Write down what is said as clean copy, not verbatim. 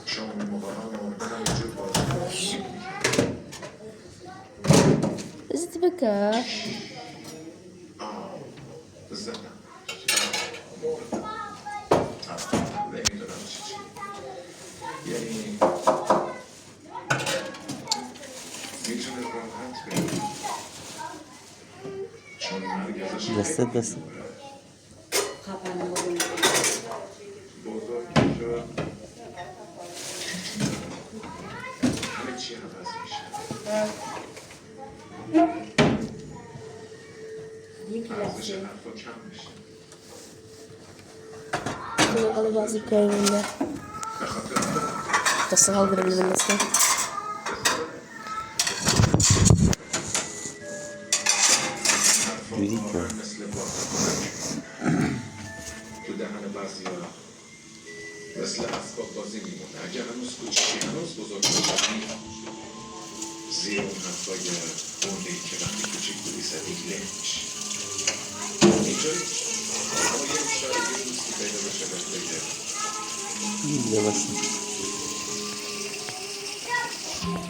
شما اون موقع ها ممکنم وجود بازی زدت بكا زدم نمیدونم چی یعنی میتونه راحت بگیم چون مرگ ازش دستت دست بزرگ میشه همه چی عوض میشه ارزش حرفا کم میشه كل قلب عزيز كاين ولا به خاطر تصل هذا اللي بالنسبة جوری واقعا کن مثل واقعا تو دهن بعضیا مثل اسباب بازی میمونه اگه هنوز کوچیکی هنوز بزرگ باشی زیر اون حرفای برده‌ای که وقتی کوچیک بودی زدی له میشی اینجایی اما یه شاید یه دوستی پیدا بشه بهت بگه دیگه باشیم